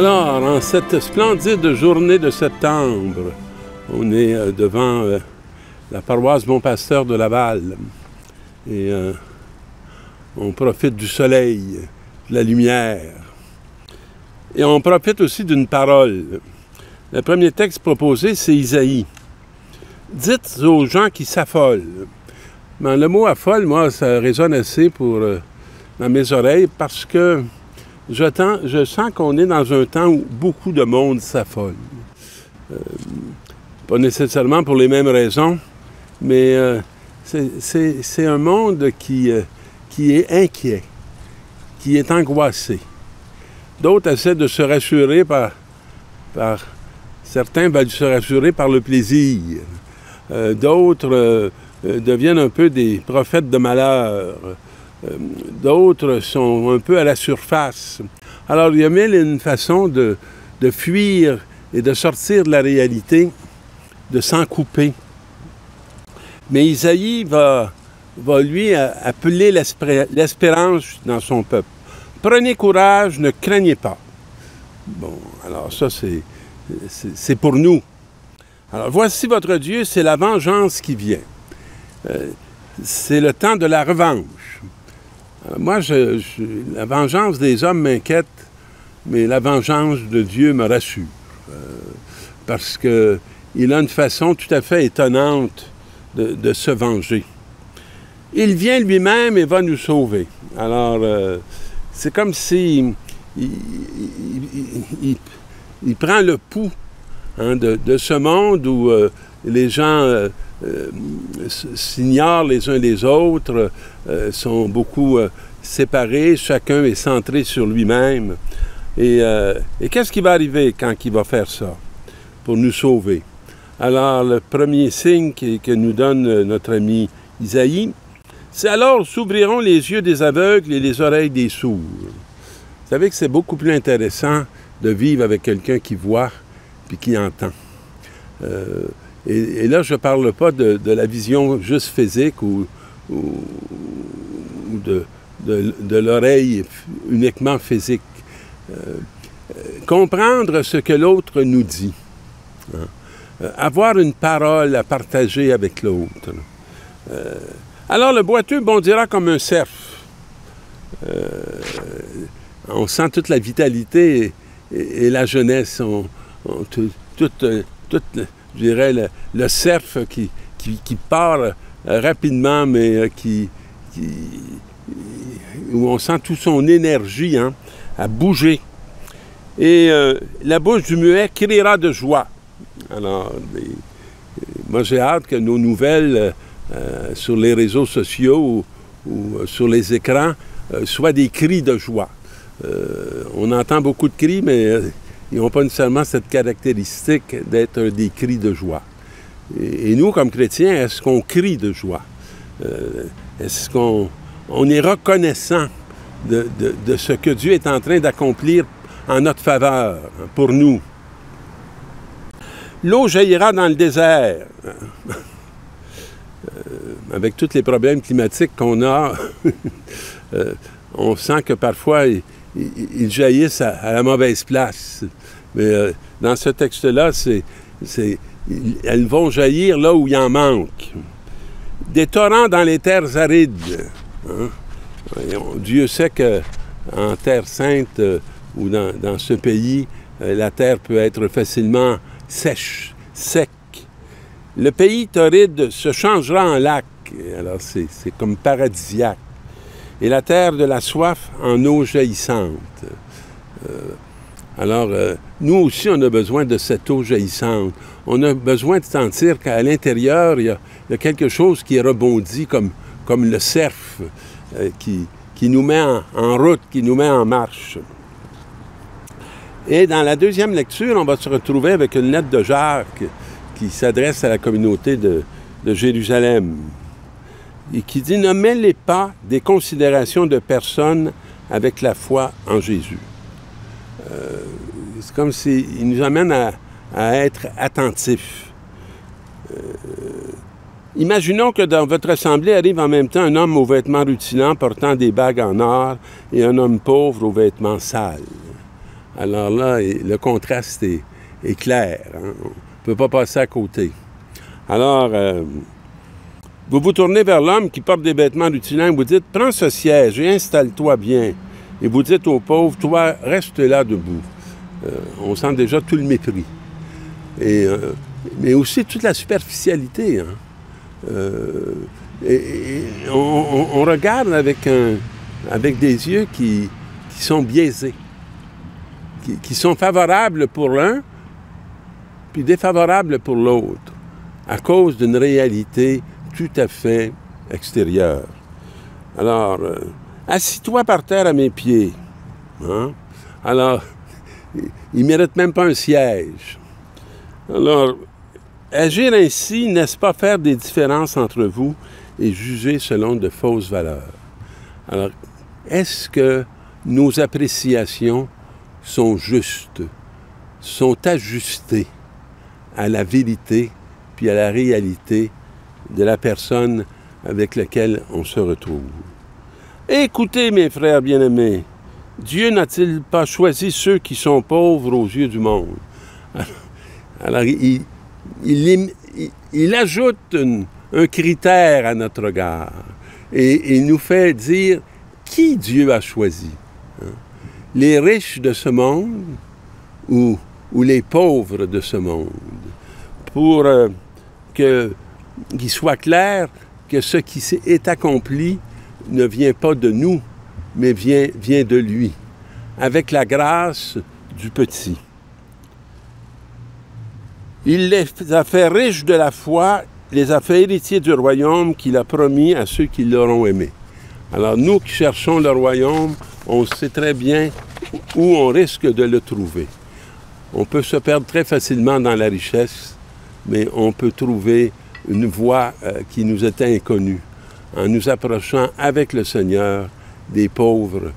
Alors, en cette splendide journée de septembre, on est devant la paroisse Bon Pasteur de Laval. Et on profite du soleil, de la lumière. Et on profite aussi d'une parole. Le premier texte proposé, c'est Isaïe. Dites aux gens qui s'affolent. Ben, le mot affole, moi, ça résonne assez dans mes oreilles parce que je sens qu'on est dans un temps où beaucoup de monde s'affole. Pas nécessairement pour les mêmes raisons, mais c'est un monde qui est inquiet, qui est angoissé. D'autres essaient de se rassurer certains veulent se rassurer par le plaisir. D'autres deviennent un peu des prophètes de malheur. D'autres sont un peu à la surface. Alors, il y a mille et une façons de fuir et de sortir de la réalité, de s'en couper. Mais Isaïe va lui appeler l'espérance dans son peuple. Prenez courage, ne craignez pas. Bon, alors ça, c'est pour nous. Alors, voici votre Dieu, c'est la vengeance qui vient. C'est le temps de la revanche. Alors, moi, la vengeance des hommes m'inquiète, mais la vengeance de Dieu me rassure. Parce qu'il a une façon tout à fait étonnante de se venger. Il vient lui-même et va nous sauver. Alors, c'est comme si il prend le pouls de ce monde où les gens s'ignorent les uns les autres, sont beaucoup séparés, chacun est centré sur lui-même. Et qu'est-ce qui va arriver quand il va faire ça pour nous sauver? Alors, le premier signe que nous donne notre ami Isaïe, c'est alors s'ouvriront les yeux des aveugles et les oreilles des sourds. Vous savez que c'est beaucoup plus intéressant de vivre avec quelqu'un qui voit puis qui entend. Et là, je ne parle pas de la vision juste physique ou de l'oreille uniquement physique. Comprendre ce que l'autre nous dit. Avoir une parole à partager avec l'autre. Alors, le boiteux bondira comme un cerf. On sent toute la vitalité et la jeunesse. Je dirais, le cerf qui part rapidement, mais où on sent toute son énergie à bouger. Et la bouche du muet criera de joie. Alors, moi, j'ai hâte que nos nouvelles sur les réseaux sociaux ou sur les écrans soient des cris de joie. On entend beaucoup de cris, mais ils n'ont pas nécessairement cette caractéristique d'être des cris de joie. Et nous, comme chrétiens, est-ce qu'on crie de joie? Est-ce qu'on est reconnaissant de ce que Dieu est en train d'accomplir en notre faveur, pour nous? L'eau jaillira dans le désert. Avec tous les problèmes climatiques qu'on a, on sent que parfois, ils jaillissent à la mauvaise place. Mais dans ce texte-là, elles vont jaillir là où il en manque. Des torrents dans les terres arides. Dieu sait qu'en Terre sainte ou dans ce pays, la terre peut être facilement sèche, sec. Le pays torride se changera en lac. Alors, c'est comme paradisiaque. Et la terre de la soif en eau jaillissante. Alors, nous aussi, on a besoin de cette eau jaillissante. On a besoin de sentir qu'à l'intérieur, il y a quelque chose qui rebondit comme le cerf qui nous met en route, qui nous met en marche. Et dans la deuxième lecture, on va se retrouver avec une lettre de Jacques qui s'adresse à la communauté de Jérusalem et qui dit « Ne mêlez pas des considérations de personnes avec la foi en Jésus. » C'est comme s'il nous amène à être attentifs. Imaginons que dans votre assemblée arrive en même temps un homme aux vêtements rutilants portant des bagues en or et un homme pauvre aux vêtements sales. Alors là, le contraste est clair. Hein? On ne peut pas passer à côté. Alors, vous vous tournez vers l'homme qui porte des vêtements rutilants et vous dites, prends ce siège et installe-toi bien. Et vous dites aux pauvres, toi, reste là debout. On sent déjà tout le mépris. Mais aussi toute la superficialité. Hein? On regarde avec des yeux qui sont biaisés, qui sont favorables pour l'un, puis défavorables pour l'autre, à cause d'une réalité tout à fait extérieure. Alors, assis-toi par terre à mes pieds. Hein? Alors, il ne mérite même pas un siège. Alors, agir ainsi, n'est-ce pas faire des différences entre vous et juger selon de fausses valeurs? Alors, est-ce que nos appréciations sont justes, sont ajustées à la vérité puis à la réalité de la personne avec laquelle on se retrouve? Écoutez, mes frères bien-aimés, Dieu n'a-t-il pas choisi ceux qui sont pauvres aux yeux du monde? Alors il ajoute un critère à notre regard et il nous fait dire qui Dieu a choisi. Hein? Les riches de ce monde ou les pauvres de ce monde, pour qu'il soit clair que ce qui est accompli ne vient pas de nous, mais vient de lui, avec la grâce du petit. Il les a fait riches de la foi, les a fait héritiers du royaume qu'il a promis à ceux qui l'auront aimé. Alors nous qui cherchons le royaume, on sait très bien où on risque de le trouver. On peut se perdre très facilement dans la richesse, mais on peut trouver une voie qui nous est inconnue, en nous approchant avec le Seigneur des pauvres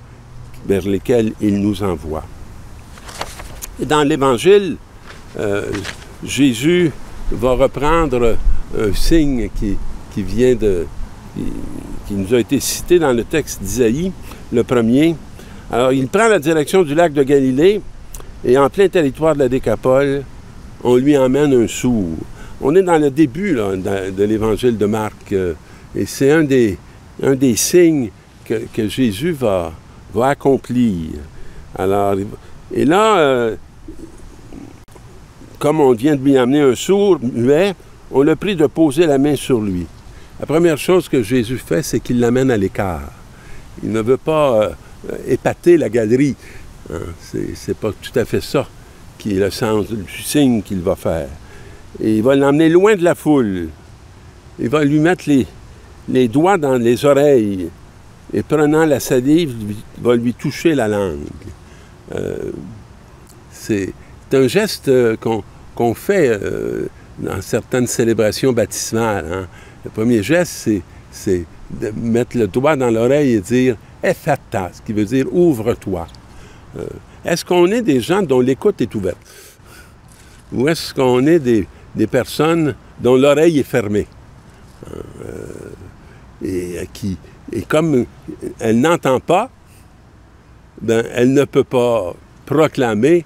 vers lesquels il nous envoie. Et dans l'Évangile, Jésus va reprendre un signe qui nous a été cité dans le texte d'Isaïe, le premier. Alors, il prend la direction du lac de Galilée et en plein territoire de la Décapole, on lui emmène un sourd. On est dans le début là, de l'Évangile de Marc et c'est un des signes que Jésus va accomplir. Alors, et là, comme on vient de lui amener un sourd muet, on l'a pris de poser la main sur lui. La première chose que Jésus fait, c'est qu'il l'amène à l'écart. Il ne veut pas épater la galerie. Hein? C'est pas tout à fait ça qui est le sens du signe qu'il va faire. Et il va l'emmener loin de la foule. Il va lui mettre les doigts dans les oreilles et prenant la salive, il va lui toucher la langue. C'est un geste qu'on fait dans certaines célébrations baptismales. Hein? Le premier geste, c'est de mettre le doigt dans l'oreille et dire « Ephata », ce qui veut dire « ouvre-toi ». Est-ce qu'on est des gens dont l'écoute est ouverte? Ou est-ce qu'on est des personnes dont l'oreille est fermée? Et comme elle n'entend pas, ben, elle ne peut pas proclamer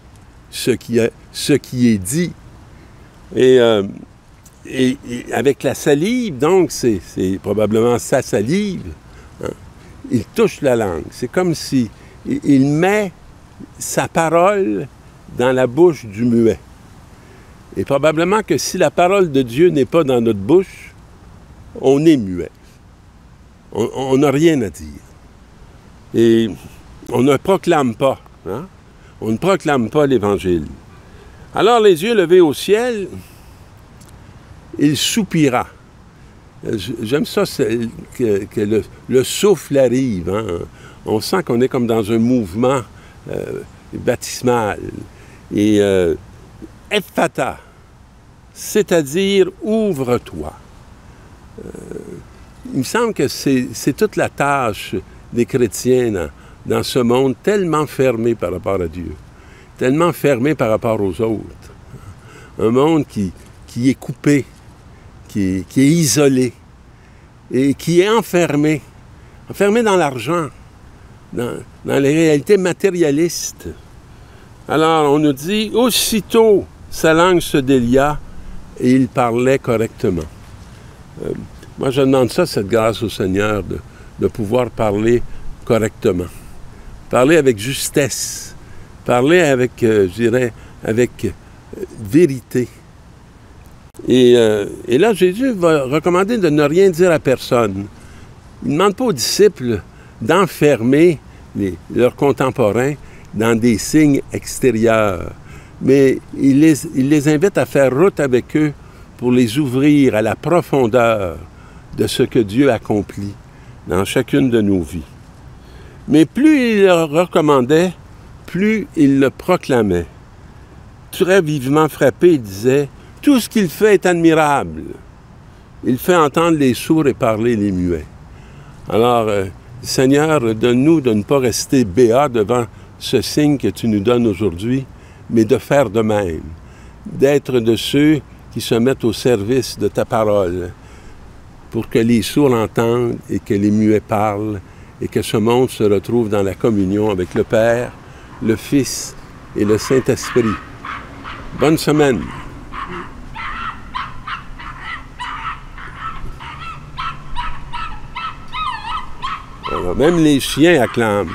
ce qui est dit. Et avec la salive, donc, c'est probablement sa salive, hein, il touche la langue. C'est comme si il met sa parole dans la bouche du muet. Et probablement que si la parole de Dieu n'est pas dans notre bouche, on est muet. On n'a rien à dire. Et on ne proclame pas. Hein? On ne proclame pas l'Évangile. Alors, les yeux levés au ciel, il soupira. J'aime ça, que le souffle arrive. Hein? On sent qu'on est comme dans un mouvement baptismal. Et Ephata, c'est-à-dire ouvre-toi. Il me semble que c'est toute la tâche des chrétiens dans ce monde tellement fermé par rapport à Dieu, tellement fermé par rapport aux autres. Un monde qui est coupé, qui est isolé et qui est enfermé dans l'argent, dans les réalités matérialistes. Alors, on nous dit, aussitôt, sa langue se délia et il parlait correctement. Moi, je demande ça, cette grâce au Seigneur, de pouvoir parler correctement. Parler avec justesse. Parler avec, je dirais, avec vérité. Et là, Jésus va recommander de ne rien dire à personne. Il ne demande pas aux disciples d'enfermer leurs contemporains dans des signes extérieurs, mais il les invite à faire route avec eux pour les ouvrir à la profondeur de ce que Dieu accomplit dans chacune de nos vies. Mais plus il leur recommandait, plus il le proclamait. Très vivement frappé, il disait « Tout ce qu'il fait est admirable. Il fait entendre les sourds et parler les muets. » Alors, Seigneur, donne-nous de ne pas rester béats devant ce signe que tu nous donnes aujourd'hui, mais de faire de même, d'être de ceux qui se mettent au service de ta parole, pour que les sourds entendent et que les muets parlent, et que ce monde se retrouve dans la communion avec le Père, le Fils et le Saint-Esprit. Bonne semaine! Alors, même les chiens acclament.